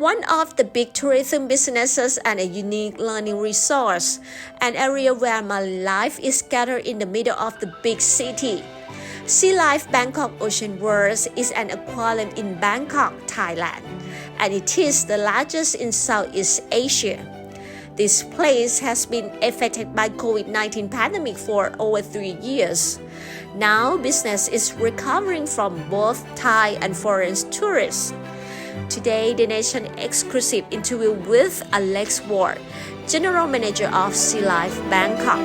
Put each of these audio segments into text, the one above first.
One of the big tourism businesses and a unique learning resource, an area where marine life is scattered in the middle of the big city. LIFE Bangkok Ocean World is an aquarium in Bangkok, Thailand, and it is the largest in Southeast Asia. This place has been affected by COVID-19 pandemic for over 3 years. Now business is recovering from both Thai and foreign tourists. Today, the nation exclusive interview with Alex Ward, General Manager of LIFE Bangkok.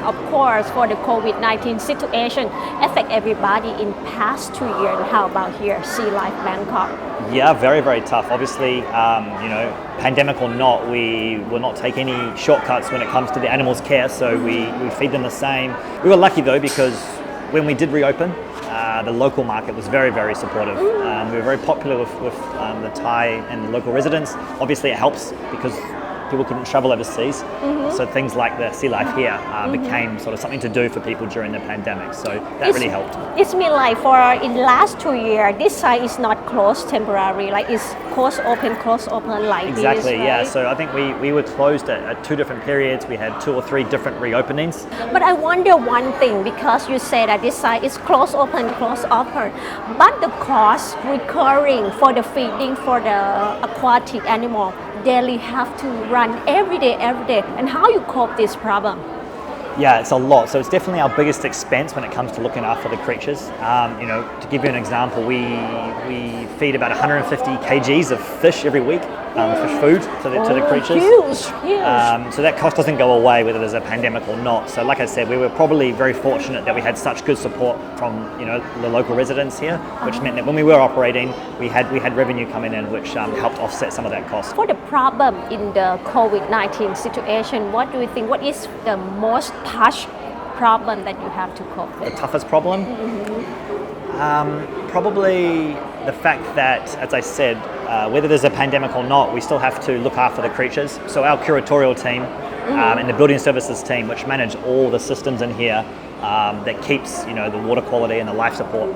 Of course, for the COVID-19 situation affect everybody in past 2 years. How about here, LIFE Bangkok? Yeah, very, very tough. Obviously, pandemic or not, we will not take any shortcuts when it comes to the animals' care, so we feed them the same. We were lucky though, because when we did reopen, the local market was very, very supportive. We were very popular with the Thai and the local residents. Obviously, it helps because people couldn't travel overseas, so things like the LIFE here became sort of something to do for people during the pandemic, so that really helped. It's mean like for in last 2 years, this site is not closed temporary, like it's closed open like exactly, this, right? Yeah, so I think we were closed at 2 different periods. We had 2 or 3 different reopenings. But I wonder one thing, because you say that this site is closed open, but the cost recurring for the feeding for the aquatic animal daily have to run every day, and how you cope this problem? Yeah, it's a lot. So it's definitely our biggest expense when it comes to looking after the creatures. To give you an example, we feed about 150 kgs of fish every week, fish food to the creatures. Huge. So that cost doesn't go away whether there's a pandemic or not. So like I said, we were probably very fortunate that we had such good support from the local residents here, which meant that when we were operating, we had revenue coming in, which helped offset some of that cost. For the problem in the COVID-19 situation, what do you think? What is the most tough problem that you have to cope with? The toughest problem? Probably the fact that, as I said, whether there's a pandemic or not, we still have to look after the creatures. So our curatorial team and the building services team, which manage all the systems in here that keeps the water quality and the life support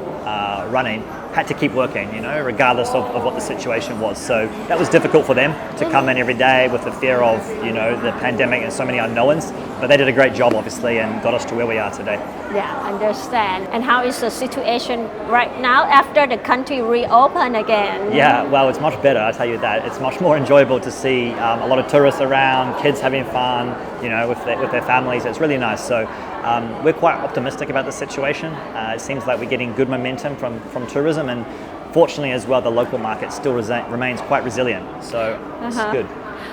running, had to keep working, regardless of what the situation was. So that was difficult for them to come in every day with the fear of the pandemic and so many unknowns. But they did a great job, obviously, and got us to where we are today. Yeah, understand. And how is the situation right now after the country reopen again? Yeah, well, it's much better, I'll tell you that. It's much more enjoyable to see a lot of tourists around, kids having fun, with their families. It's really nice. So we're quite optimistic about the situation. It seems like we're getting good momentum from tourism, and fortunately as well, the local market still remains quite resilient. So it's good.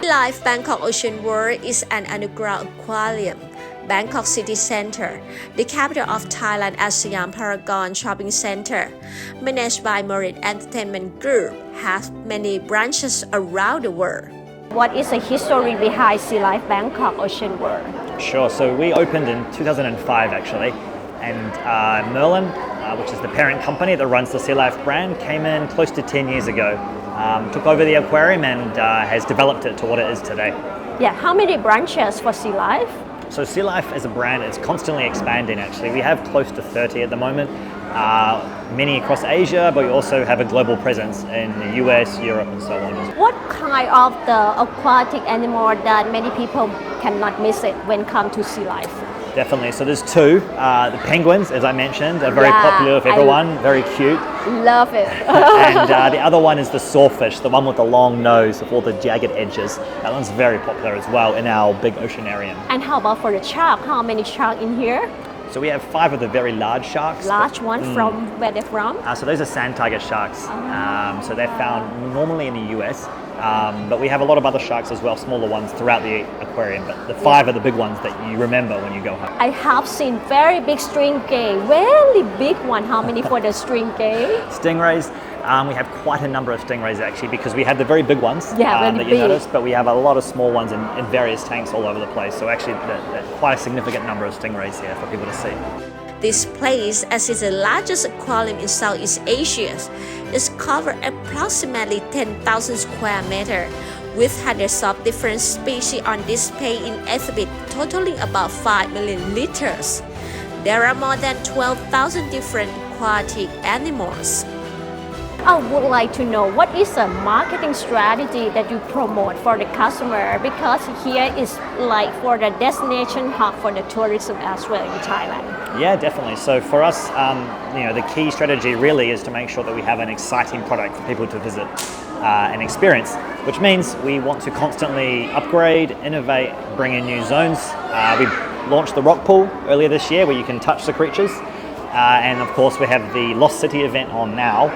LIFE Bangkok Ocean World is an underground aquarium. Bangkok City Center, the capital of Thailand at Siam Paragon Shopping Center, managed by Marine Entertainment Group, has many branches around the world. What is the history behind LIFE Bangkok Ocean World? Sure, so we opened in 2005 actually, and Merlin, which is the parent company that runs the LIFE brand, came in close to 10 years ago, took over the aquarium and has developed it to what it is today. Yeah, how many branches for LIFE? So LIFE as a brand is constantly expanding actually. We have close to 30 at the moment, many across Asia, but we also have a global presence in the US, Europe and so on. What kind of the aquatic animal that many people cannot miss it when come to LIFE? Definitely. So there's 2. The penguins, as I mentioned, are very popular with everyone, very cute. Love it. And the other one is the sawfish, the one with the long nose with all the jagged edges. That one's very popular as well in our big oceanarium. And how about for the shark? How many sharks in here? So we have 5 of the very large sharks. Large one from where they're from? So those are sand tiger sharks. So they're found normally in the US. But we have a lot of other sharks as well, smaller ones throughout the aquarium, but the 5 are the big ones that you remember when you go home. I have seen very big stingray, very big one. How many for the stingray? Stingrays, we have quite a number of stingrays actually, because we have the very big ones that you noticed, but we have a lot of small ones in various tanks all over the place. So actually quite a significant number of stingrays here for people to see. This place, as is the largest aquarium in Southeast Asia, is covered approximately 10,000 square meters, with hundreds of different species on display in exhibit totaling about 5 million liters. There are more than 12,000 different aquatic animals. I would like to know what is a marketing strategy that you promote for the customer, because here is like for the destination hub for the tourism as well in Thailand. Yeah, definitely. So for us, the key strategy really is to make sure that we have an exciting product for people to visit and experience, which means we want to constantly upgrade, innovate, bring in new zones. We launched the rock pool earlier this year where you can touch the creatures. And of course we have the Lost City event on now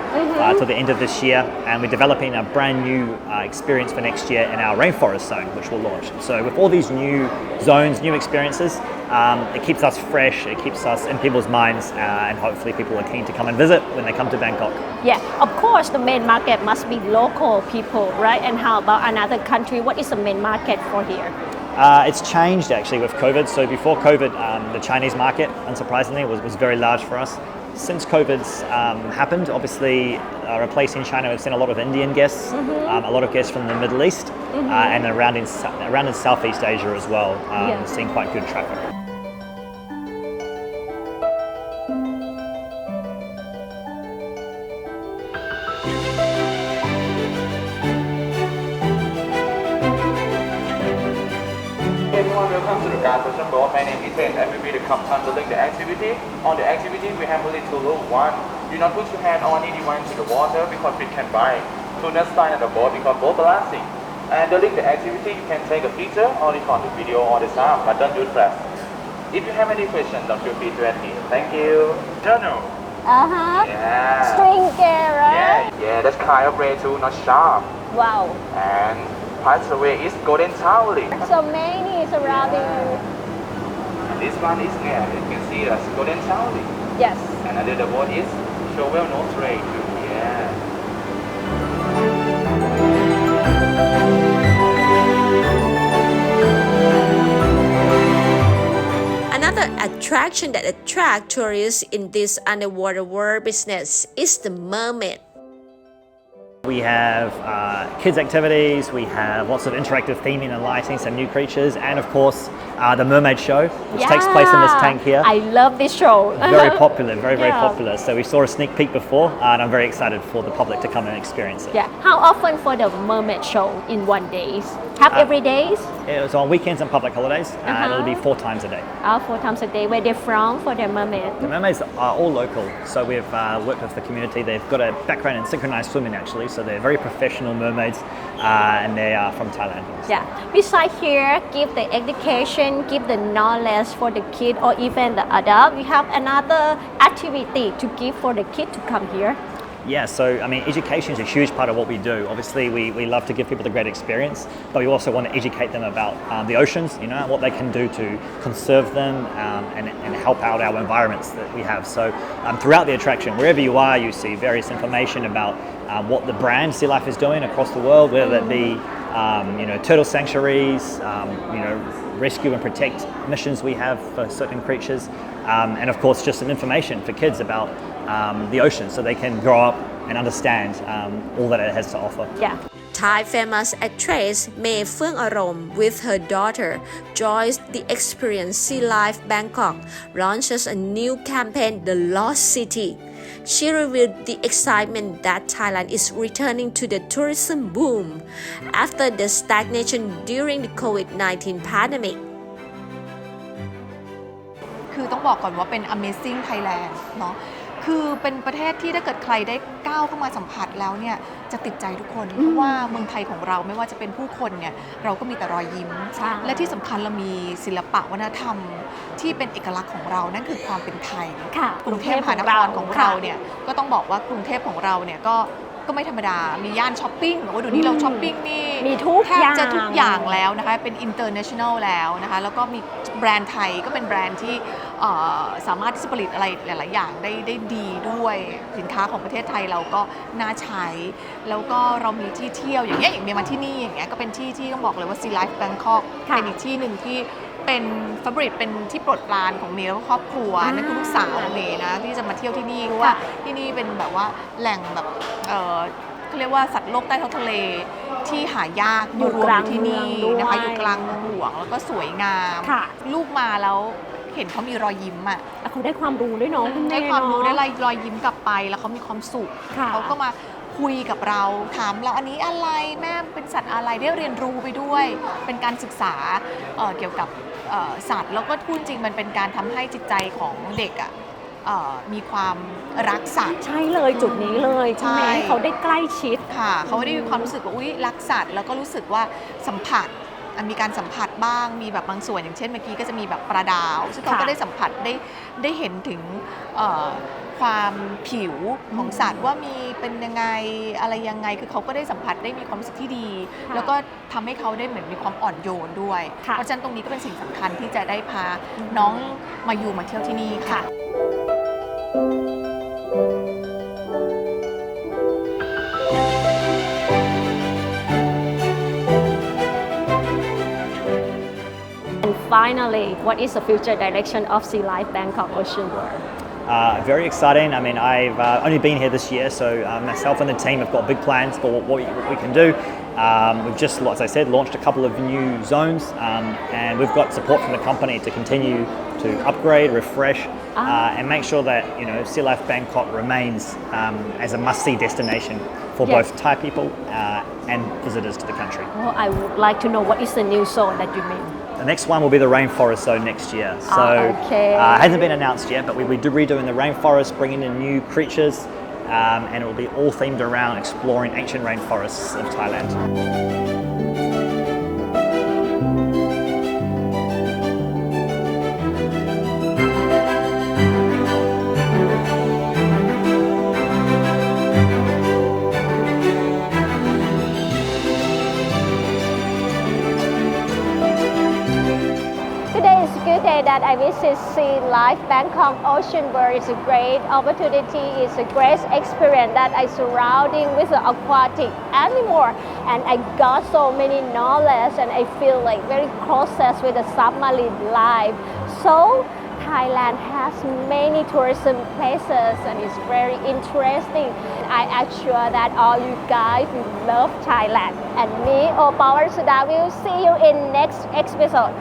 till the end of this year, and we're developing a brand new experience for next year in our rainforest zone, which will launch. So with all these new zones, new experiences, it keeps us fresh, it keeps us in people's minds, and hopefully people are keen to come and visit when they come to Bangkok. Yeah, of course the main market must be local people, right? And how about another country? What is the main market for here? It's changed actually with COVID. So before COVID, the Chinese market, unsurprisingly, was very large for us. Since COVID's happened, obviously replacing China, we've seen a lot of Indian guests, a lot of guests from the Middle East, and around in Southeast Asia as well, seeing quite good traffic. Everyone, welcome to the Ocean World. My name is Ben, and we will be conducting the activity. On the activity, we have only two rules. One, do not put your hand or anyone to the water because it can bite. Do not stand at the board because boat balancing. And during the activity, you can take a picture or record the video or the sound, but don't do it fast. If you have any questions, don't feel free to ask me. Thank you. Journal. Yeah. String right? Yeah, that's kind of ray too, not sharp. Wow. And past away is golden towering. So many surrounding. And this one is there. You can see as golden towering. Yes. And under the board is shovel nose ray too. Yeah. Another attraction that attracts tourists in this underwater world business is the mermaid. We have kids activities, we have lots of interactive theming and lighting, some new creatures, and of course the mermaid show, which takes place in this tank here. I love this show. Very popular, very Yeah. popular. So we saw a sneak peek before, and I'm very excited for the public to come and experience it. Yeah. How often for the mermaid show in one day? Have every days? It was on weekends and public holidays, and it'll be 4 times a day. 4 times a day. Where they're from for the mermaid? The mermaids are all local, so we've worked with the community. They've got a background in synchronized swimming actually, so they're very professional mermaids, and they are from Thailand. Yeah. Besides here, give the education, give the knowledge for the kid or even the adult. We have another activity to give for the kid to come here. Yeah, so I mean, education is a huge part of what we do. Obviously, we love to give people the great experience, but we also want to educate them about the oceans, what they can do to conserve them and help out our environments that we have. So throughout the attraction, wherever you are, you see various information about what the brand Sea Life is doing across the world, whether that be turtle sanctuaries, rescue and protect missions we have for certain creatures, and of course just some information for kids about the ocean so they can grow up and understand all that it has to offer. Yeah. Thai famous actress May Phương Arom with her daughter joins the Experience Sea Life Bangkok launches a new campaign, The Lost City. She revealed the excitement that Thailand is returning to the tourism boom after the stagnation during the COVID-19 pandemic. คือต้องบอกก่อนว่าเป็น Amazing Thailand เนาะคือเป็นประเทศที่ถ้าเกิดใครได้ก้าวเข้ามาสัมผัสแล้วเนี่ยจะติดใจทุกคนเพราะว่าเมืองไทยของเราไม่ว่าจะเป็นผู้คนเนี่ยเราก็มีแต่รอยยิ้มและที่สำคัญเรามีศิลปะวัฒนธรรมที่เป็นเอกลักษณ์ของเรานั่นคือความเป็นไทยกรุงเทพมหานครของเราเนี่ยก็ต้องบอกว่ากรุงเทพของเราเนี่ยก็ไม่ธรรมดามีย่านช้อปปิ้งว่าเดี๋ยวนี้เราช้อปปิ้งนี่ มีทุก แทบจะทุกอย่างแล้วนะคะเป็น international แล้วนะคะแล้วก็มีแบรนด์ไทยก็เป็นแบรนด์ที่สามารถที่จะผลิตอะไรหลายๆอย่างได้ดีด้วยสินค้าของประเทศไทยเราก็น่าใช้แล้วก็เรามีที่เที่ยวอย่างเงี้ยมาที่นี่อย่างเงี้ยก็เป็นที่ต้องบอกเลยว่า Sea Life Bangkok เป็นอีกที่หนึ่งที่เป็นฟาบริตเป็นที่โปรดปรานของเมย์แล้วก็ครอบครัวนั่นคือลูกสาวเมย์นะที่จะมาเที่ยวที่นี่เพราะว่าที่นี่เป็นแบบว่าแหล่งแบบเขาเรียกว่าสัตว์โลกใต้ท้องทะเลที่หายากรวมอยู่ที่นี่นะคะอยู่กลางเมืองหลวงแล้วก็สวยงามลูกมาแล้ว เห็นเขามีรอยยิ้มอ่ะ เขาได้ความรู้ด้วยเนาะคุณแม่ ได้ความรู้ เน ได้ อะ รอยยิ้มกลับไปแล้วเขามีความสุข ค่ะ เขาก็มาคุยกับเราถามเราอันนี้อะไรแม่เป็นสัตว์อะไรได้เรียนรู้ไปด้วย เป็นการศึกษาเกี่ยวกับสัตว์แล้วก็พูดจริงมันเป็นการทำให้จิตใจของเด็กอ่ะมีความรักสัตว์ ใช่เลยจุดนี้เลยใช่ไหม ใช่ เขาได้ใกล้ชิด ค่ะเขาได้มีความรู้สึกว่าอุ๊ยรักสัตว์แล้วก็รู้สึกว่าสัมผัสมีการสัมผัสบ้างมีแบบบางส่วนอย่างเช่นเมื่อกี้ก็จะมีแบบปลาดาวซึ่งเขา ค่ะ ก็ได้สัมผัสได้เห็นถึงความผิวของสัตว์ว่ามีเป็นยังไงอะไรยังไงคือเขาก็ได้สัมผัสได้มีความรู้สึกที่ดี แล้วก็ทำให้เขาได้เหมือนมีความอ่อนโยนด้วย ค่ะ เพราะฉะนั้นตรงนี้ก็เป็นสิ่งสำคัญที่จะได้พาน้องมาอยู่มาเที่ยวที่นี่ค่ะ And finally, what is the future direction of Sea Life Bangkok Ocean World? Very exciting. I mean, I've only been here this year, so myself and the team have got big plans for what we can do. We've just, as I said, launched a couple of new zones, and we've got support from the company to continue to upgrade, refresh, and make sure that Sea Life Bangkok remains as a must-see destination for Yes. both Thai people and visitors to the country. Oh, I would like to know what is the new zone that you mean? The next one will be the rainforest zone next year. So okay. It hasn't been announced yet, but we'll be redoing the rainforest, bringing in new creatures, and it will be all themed around exploring ancient rainforests of Thailand. Today is a good day that I visit Sea Life Bangkok Ocean World. It's a great opportunity. It's a great experience that I surrounding with the aquatic animal, and I got so many knowledge, and I feel like very close with the submarine life. So Thailand has many tourism places and it's very interesting. I am sure that all you guys will love Thailand. And me, Power Suda, will see you in next episode.